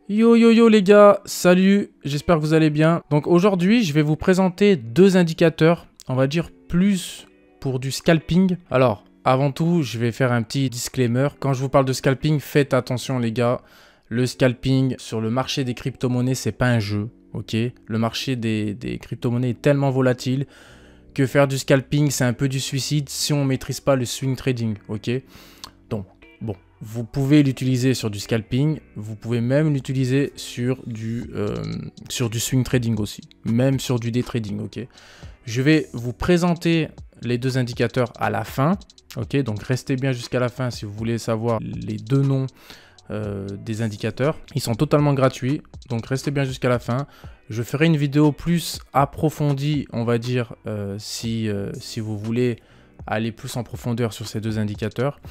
Yo yo yo les gars, salut, j'espère que vous allez bien. Donc aujourd'hui, je vais vous présenter deux indicateurs, on va dire plus pour du scalping. Alors, avant tout, je vais faire un petit disclaimer. Quand je vous parle de scalping, faites attention les gars. Le scalping sur le marché des crypto-monnaies, c'est pas un jeu, ok? Le marché des crypto-monnaies est tellement volatile que faire du scalping, c'est un peu du suicide si on maîtrise pas le swing trading, ok? Donc, bon, vous pouvez l'utiliser sur du scalping, vous pouvez même l'utiliser sur du swing trading aussi, même sur du day trading, ok? Je vais vous présenter les deux indicateurs à la fin, ok? Donc, restez bien jusqu'à la fin si vous voulez savoir les deux noms des indicateurs. Ils sont totalement gratuits, donc restez bien jusqu'à la fin. Je ferai une vidéo plus approfondie, on va dire, si vous voulez aller plus en profondeur sur ces deux indicateurs.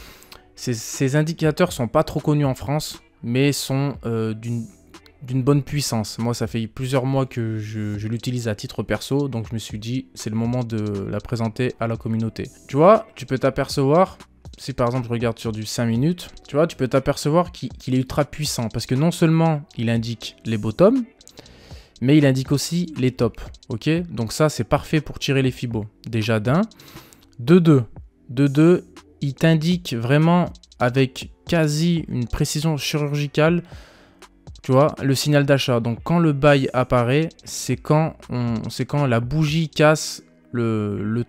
Ces indicateurs sont pas trop connus en France, mais sont d'une bonne puissance. Moi, ça fait plusieurs mois que je l'utilise à titre perso, donc je me suis dit, c'est le moment de la présenter à la communauté. Tu vois, tu peux t'apercevoir, si par exemple je regarde sur du 5 minutes, tu vois, tu peux t'apercevoir qu'il est ultra puissant, parce que non seulement il indique les bottoms, mais il indique aussi les tops, ok? Donc ça, c'est parfait pour tirer les fibos. Déjà d'un. De deux, il t'indique vraiment avec quasi une précision chirurgicale, tu vois, le signal d'achat. Donc quand le buy apparaît, c'est quand la bougie casse le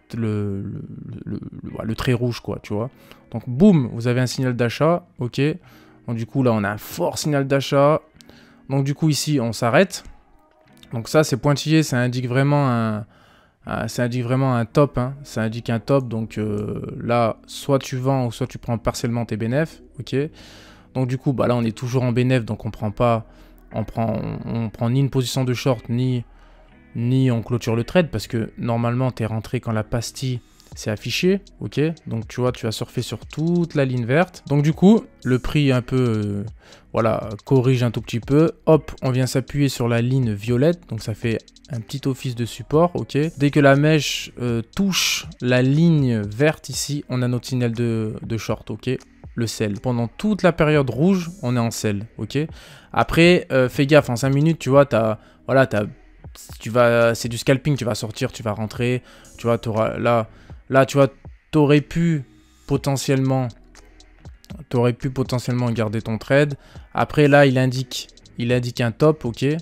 trait rouge, quoi, tu vois. Donc boum, vous avez un signal d'achat, ok. Donc du coup là, on a un fort signal d'achat. Donc du coup ici, on s'arrête. Donc ça, c'est pointillé, ça indique vraiment un top, hein. Ça indique un top, donc là, soit tu vends ou soit tu prends partiellement tes bénéfices, ok. Donc du coup, bah là, on est toujours en bénéfice, donc on prend ni une position de short, ni on clôture le trade, parce que normalement, tu es rentré quand la pastille s'est affichée, ok. Donc tu vois, tu as surfé sur toute la ligne verte. Donc du coup, le prix un peu, voilà, corrige un tout petit peu. Hop, on vient s'appuyer sur la ligne violette, donc ça fait un petit office de support, ok. Dès que la mèche touche la ligne verte ici, on a notre signal de short, ok. Le sell. Pendant toute la période rouge, on est en sell, ok. Après, fais gaffe, en 5 minutes, tu vois, c'est du scalping, tu vas sortir, tu vas rentrer, tu vois, là, tu vois, t'aurais pu potentiellement garder ton trade. Après, là, il indique un top, ok. Et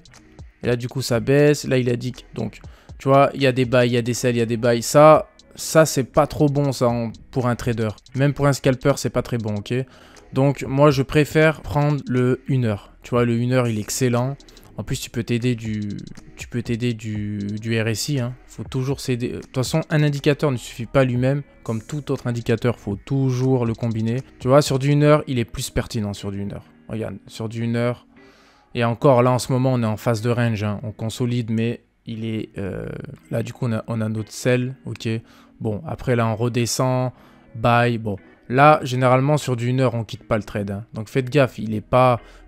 là, du coup, ça baisse. Là, il indique, donc, tu vois, il y a des buys, il y a des sells, il y a des buys. Ça c'est pas trop bon, ça, pour un trader. Même pour un scalper, c'est pas très bon, ok. Donc, moi, je préfère prendre le 1 heure. Tu vois, le 1 heure, il est excellent. En plus, tu peux t'aider du RSI. Hein. Faut toujours s'aider. De toute façon, un indicateur ne suffit pas lui-même. Comme tout autre indicateur, faut toujours le combiner. Tu vois, sur du 1 heure, il est plus pertinent sur du 1 heure. Regarde, sur du 1 heure. Et encore, là, en ce moment, on est en phase de range. Hein. On consolide, mais il est... là, du coup, on a notre sell. Ok. Bon, après, là, on redescend. Buy. Bon. Là, généralement, sur du 1 heure, on quitte pas le trade. Hein. Donc, faites gaffe.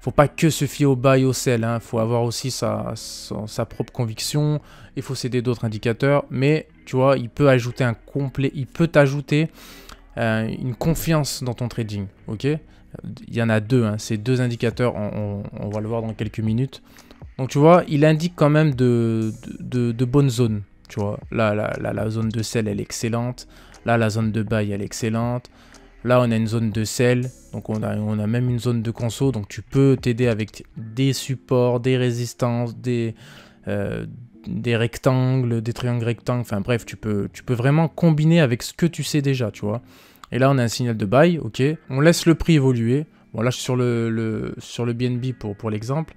Faut pas que se fier au buy, au sell. Hein. Faut avoir aussi sa propre conviction. Il faut s'aider d'autres indicateurs. Mais, tu vois, il peut t'ajouter une confiance dans ton trading. Ok. Il y en a deux. Hein. Ces deux indicateurs, on va le voir dans quelques minutes. Donc, tu vois, il indique quand même de bonnes zones. Tu vois, là, la zone de sell, elle est excellente. Là, la zone de buy, elle est excellente. Là, on a une zone de sell, donc on a même une zone de conso, donc tu peux t'aider avec des supports, des résistances, des rectangles, des triangles rectangles, enfin bref, tu peux vraiment combiner avec ce que tu sais déjà, tu vois. Et là, on a un signal de buy, ok. On laisse le prix évoluer. Bon, là, je suis sur le BNB pour l'exemple.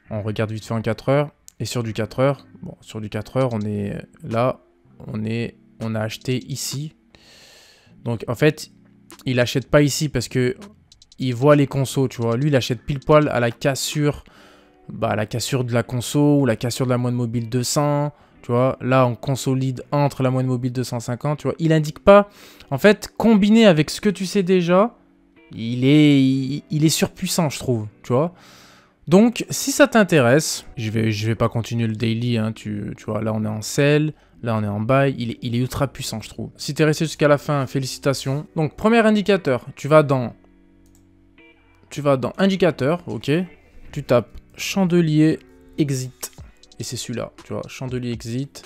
On regarde vite fait en 4 heures. Et sur du 4 heures, bon, sur du 4 heures, on est là, on a acheté ici. Donc, en fait, il achète pas ici parce que il voit les consos, tu vois. Lui, il achète pile poil à la cassure, de la conso ou la cassure de la moyenne mobile 200, tu vois. Là, on consolide entre la moyenne mobile 250, tu vois. Il indique pas. En fait, combiné avec ce que tu sais déjà, il est surpuissant, je trouve, tu vois. Donc, si ça t'intéresse, je vais pas continuer le daily, hein, tu vois. Là, on est en sell. Là, on est en buy. Il est ultra puissant, je trouve. Si tu es resté jusqu'à la fin, félicitations. Donc, premier indicateur. Tu vas dans indicateur, ok. Tu tapes chandelier exit. Et c'est celui-là, tu vois, chandelier exit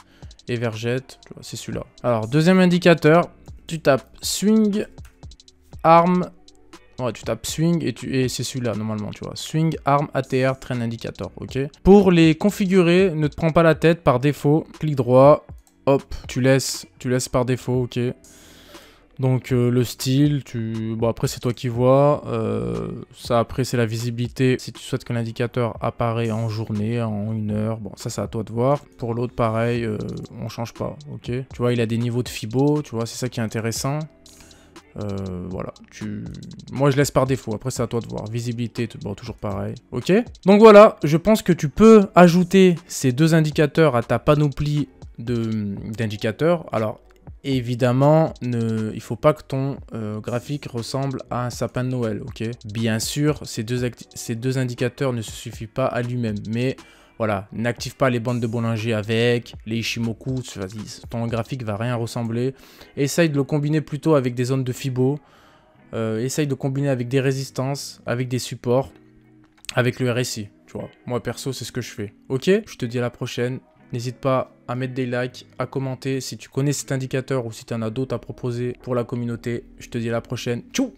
et vergette, tu vois, c'est celui-là. Alors, deuxième indicateur, tu tapes swing, arm, ouais, tu tapes swing et c'est celui-là normalement, tu vois. Swing, arm, ATR, train indicator, ok. Pour les configurer, ne te prends pas la tête par défaut. Clic droit, hop, tu laisses par défaut, ok. Donc le style, bon après c'est toi qui vois, ça après c'est la visibilité, si tu souhaites que l'indicateur apparaît en journée, en 1 heure, bon ça c'est à toi de voir. Pour l'autre pareil, on change pas, ok. Tu vois il a des niveaux de fibo, tu vois c'est ça qui est intéressant. Voilà, moi je laisse par défaut, après c'est à toi de voir. Visibilité, bon, toujours pareil, ok. Donc voilà, je pense que tu peux ajouter ces deux indicateurs à ta panoplie d'indicateurs. Alors évidemment, il faut pas que ton graphique ressemble à un sapin de Noël, ok. Bien sûr, ces deux indicateurs ne se suffisent pas à lui-même, mais voilà, n'active pas les bandes de Bollinger avec, les Ishimoku, ton graphique va rien ressembler. Essaye de le combiner plutôt avec des zones de Fibo, essaye de combiner avec des résistances, avec des supports, avec le RSI, tu vois. Moi perso, c'est ce que je fais, ok. Je te dis à la prochaine. N'hésite pas à mettre des likes, à commenter si tu connais cet indicateur ou si tu en as d'autres à proposer pour la communauté. Je te dis à la prochaine. Tchou!